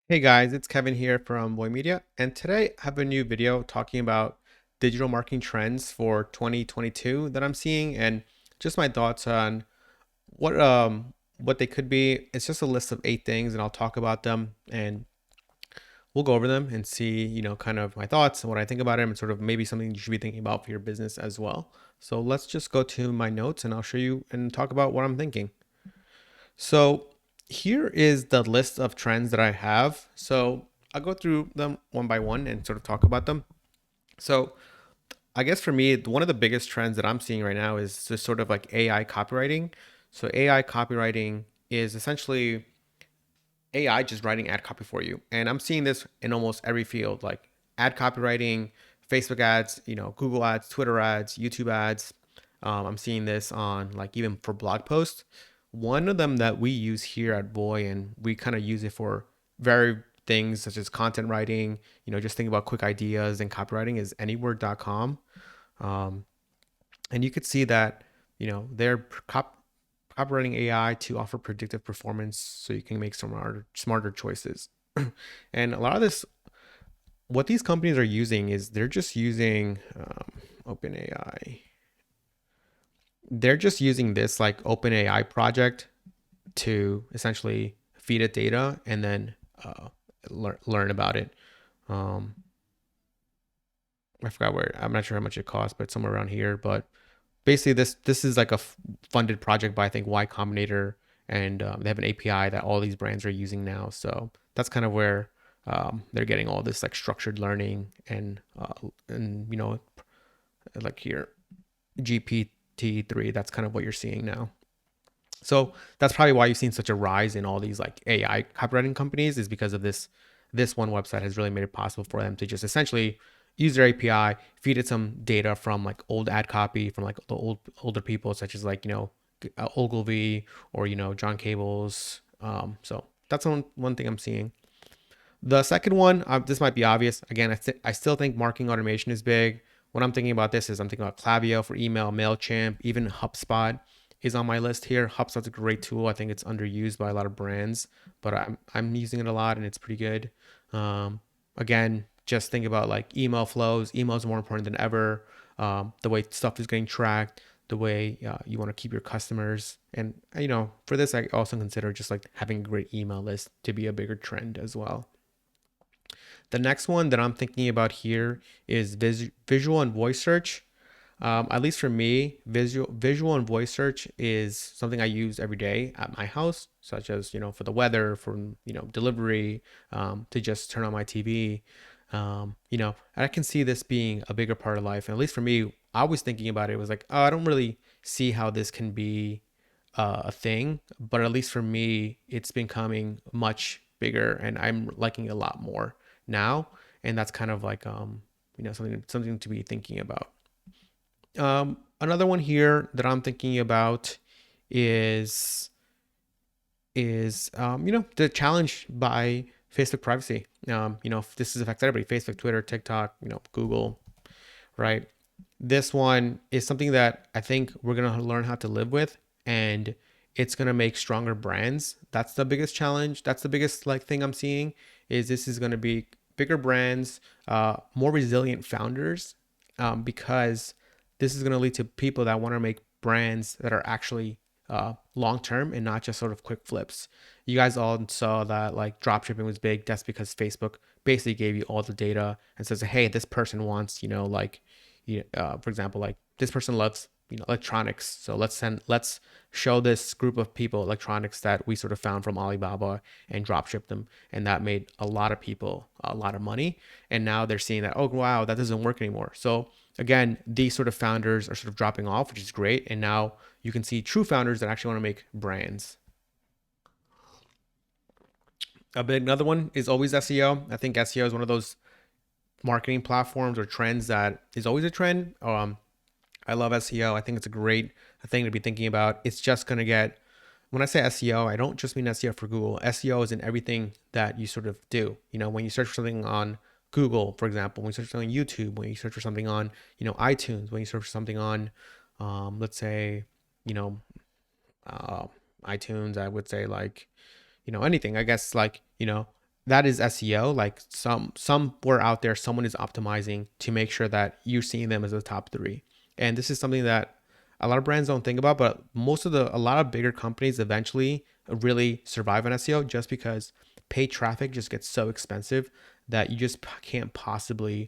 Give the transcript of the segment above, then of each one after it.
Hey guys, it's Kevin here from Boy Media, and today I have a new video talking about digital marketing trends for 2022 that I'm seeing, and just my thoughts on what they could be. It's just a list of 8 things, and I'll talk about them, and we'll go over them and see, kind of my thoughts and what I think about them, and sort of maybe something you should be thinking about for your business as well. So let's just go to my notes, and I'll show you and talk about what I'm thinking. So here is the list of trends that I have. So I'll go through them one by one and sort of talk about them. So I guess for me, one of the biggest trends that I'm seeing right now is just sort of like AI copywriting. So AI copywriting is essentially AI just writing ad copy for you. And I'm seeing this in almost every field, like ad copywriting, Facebook ads, Google ads, Twitter ads, YouTube ads. I'm seeing this on like even for blog posts. One of them that we use here at Boy, and we kind of use it for very things such as content writing, just think about quick ideas and copywriting is anyword.com. Um, and you could see that, they're copywriting AI to offer predictive performance so you can make smarter choices. And a lot of this, what these companies are using is they're just using OpenAI. They're just using this like OpenAI project to essentially feed it data and then learn about it. Um, I forgot where. I'm not sure how much it costs, but somewhere around here. But basically, this is like a funded project by I think Y Combinator, and they have an API that all these brands are using now. So that's kind of where they're getting all this like structured learning and like here GPT-3. That's kind of what you're seeing now. So that's probably why you've seen such a rise in all these like AI copywriting companies is because of this one website has really made it possible for them to just essentially use their API, feed it some data from like old ad copy from like the older people such as like Ogilvy or John Cable's. So that's one thing I'm seeing. The second one, this might be obvious. Again, I still think marketing automation is big. When I'm thinking about this, is I'm thinking about Klaviyo for email, Mailchimp, even HubSpot is on my list here. HubSpot's a great tool. I think it's underused by a lot of brands, but I'm using it a lot and it's pretty good. Again, just think about like email flows. Email is more important than ever. The way stuff is getting tracked, the way you want to keep your customers, and for this, I also consider just like having a great email list to be a bigger trend as well. The next one that I'm thinking about here is visual and voice search. At least for me, visual and voice search is something I use every day at my house, such as for the weather, for delivery, to just turn on my TV. And I can see this being a bigger part of life. And at least for me, I was thinking about it. It was like, oh, I don't really see how this can be a thing, but at least for me, it's becoming much bigger, and I'm liking it a lot more now. And that's kind of like something to be thinking about. Another one here that I'm thinking about is the challenge by Facebook privacy. This has affected everybody: Facebook, Twitter, TikTok, Google, right? This one is something that I think we're gonna learn how to live with, and it's gonna make stronger brands. That's the biggest challenge. That's the biggest like thing I'm seeing is this is gonna be bigger brands, more resilient founders, because this is gonna lead to people that want to make brands that are actually long term and not just sort of quick flips. You guys all saw that like dropshipping was big. That's because Facebook basically gave you all the data and says, hey, this person wants, for example, like this person loves electronics, so let's show this group of people electronics that we sort of found from Alibaba and drop ship them, and that made a lot of people a lot of money, and now they're seeing that, oh wow, that doesn't work anymore. So again, these sort of founders are sort of dropping off, which is great, and now you can see true founders that actually want to make brands. Another one is always SEO. I think SEO is one of those marketing platforms or trends that is always a trend. I love SEO. I think it's a great thing to be thinking about. It's just going to get, when I say SEO, I don't just mean SEO for Google. SEO is in everything that you sort of do. When you search for something on Google, for example, when you search for something on YouTube, when you search for something on, iTunes, when you search for something on, let's say, you know, uh, iTunes, I would say like, anything, I guess like, that is SEO. Like somewhere out there, someone is optimizing to make sure that you're seeing them as the top three. And this is something that a lot of brands don't think about, but a lot of bigger companies eventually really survive on SEO just because paid traffic just gets so expensive that you just can't possibly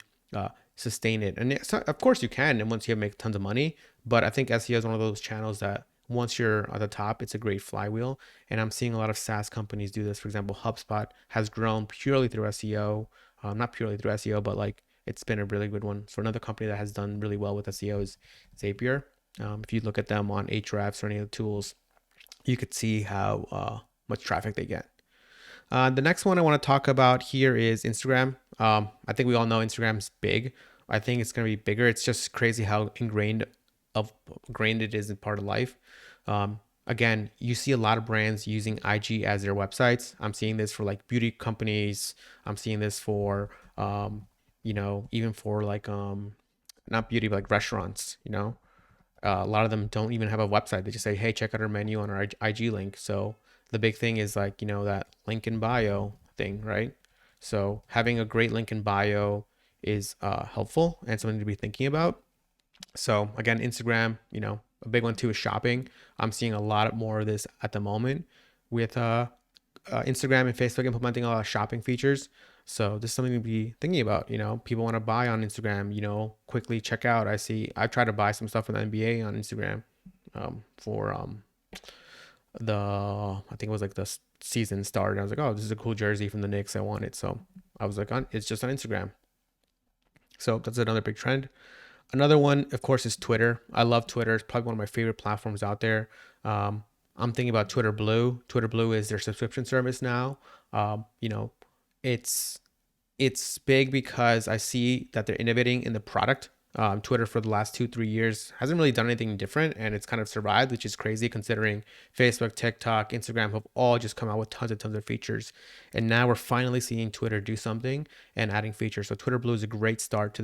sustain it. And of course you can, and once you make tons of money, but I think SEO is one of those channels that once you're at the top, it's a great flywheel. And I'm seeing a lot of SaaS companies do this. For example, HubSpot has grown purely through SEO, not purely through SEO, but like it's been a really good one. So another company that has done really well with SEO is Zapier. If you look at them on Ahrefs or any of the tools, you could see how much traffic they get. The next one I want to talk about here is Instagram. I think we all know Instagram's big. I think it's going to be bigger. It's just crazy how ingrained it is in part of life. Again, you see a lot of brands using IG as their websites. I'm seeing this for like beauty companies. I'm seeing this for, even for like, not beauty, but like restaurants, a lot of them don't even have a website. They just say, hey, check out our menu on our IG link. So the big thing is like, that link in bio thing, right? So having a great link in bio is helpful and something to be thinking about. So again, Instagram, a big one too is shopping. I'm seeing a lot more of this at the moment with Instagram and Facebook implementing a lot of shopping features. So this is something to be thinking about. People want to buy on Instagram, quickly check out. I try to buy some stuff from the NBA on Instagram for I think it was like the season started. I was like, oh, this is a cool jersey from the Knicks. I want it. So I was like, it's just on Instagram. So that's another big trend. Another one, of course, is Twitter. I love Twitter. It's probably one of my favorite platforms out there. I'm thinking about Twitter Blue. Twitter Blue is their subscription service now. It's it's big because I see that they're innovating in the product. Twitter for the last 2-3 years hasn't really done anything different, and it's kind of survived, which is crazy considering Facebook, TikTok, Instagram have all just come out with tons and tons of features. And now we're finally seeing Twitter do something and adding features. So Twitter Blue is a great start to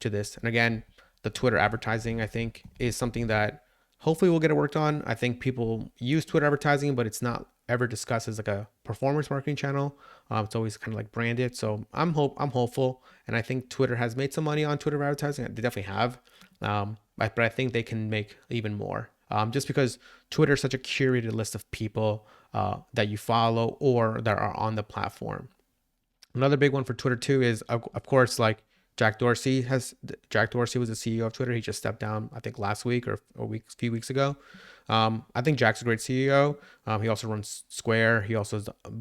this. And again, the Twitter advertising, I think, is something that hopefully we'll get it worked on. I think people use Twitter advertising, but it's not ever discussed as like a performance marketing channel. It's always kind of like branded. So I'm hopeful, and I think Twitter has made some money on Twitter advertising. They definitely have, but I think they can make even more. Just because Twitter is such a curated list of people that you follow or that are on the platform. Another big one for Twitter too is of course like Jack Dorsey was the CEO of Twitter. He just stepped down, I think last week or a few weeks ago. I think Jack's a great CEO. He also runs Square. He also is a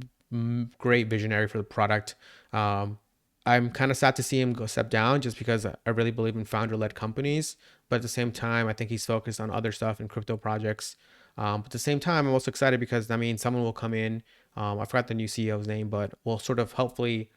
great visionary for the product. I'm kind of sad to see him go step down just because I really believe in founder-led companies. But at the same time, I think he's focused on other stuff and crypto projects. But at the same time, I'm also excited because that means someone will come in. I forgot the new CEO's name, but will sort of hopefully,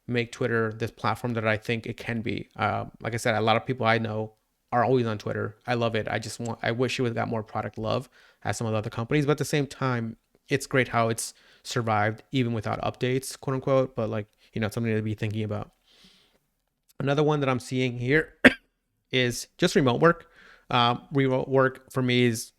make Twitter this platform that I think it can be. Like I said, a lot of people I know are always on Twitter. I love it. I wish it would have got more product love as some of the other companies. But at the same time, it's great how it's survived even without updates, quote unquote. But like, something to be thinking about. Another one that I'm seeing here is just remote work. Remote work for me is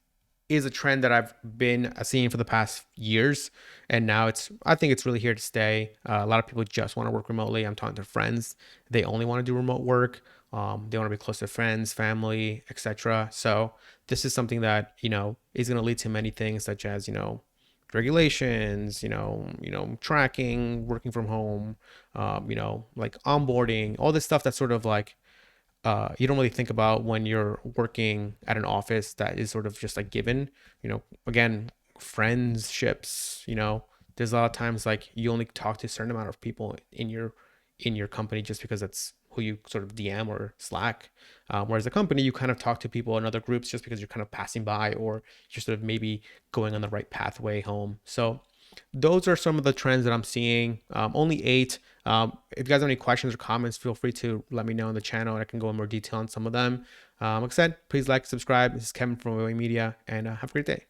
a trend that I've been seeing for the past years, and now I think it's really here to stay. A lot of people just want to work remotely. I'm talking to friends; they only want to do remote work. They want to be close to friends, family, etc. So this is something that is going to lead to many things, such as regulations, tracking, working from home, like onboarding, all this stuff that's sort of like you don't really think about when you're working at an office that is sort of just like given, again, friendships, there's a lot of times like you only talk to a certain amount of people in your company just because that's who you sort of DM or Slack. Whereas a company, you kind of talk to people in other groups just because you're kind of passing by or you're sort of maybe going on the right pathway home. So those are some of the trends that I'm seeing. Only 8. If you guys have any questions or comments, feel free to let me know in the channel and I can go in more detail on some of them. Like I said, please like, subscribe. This is Kevin from Way Media, and have a great day.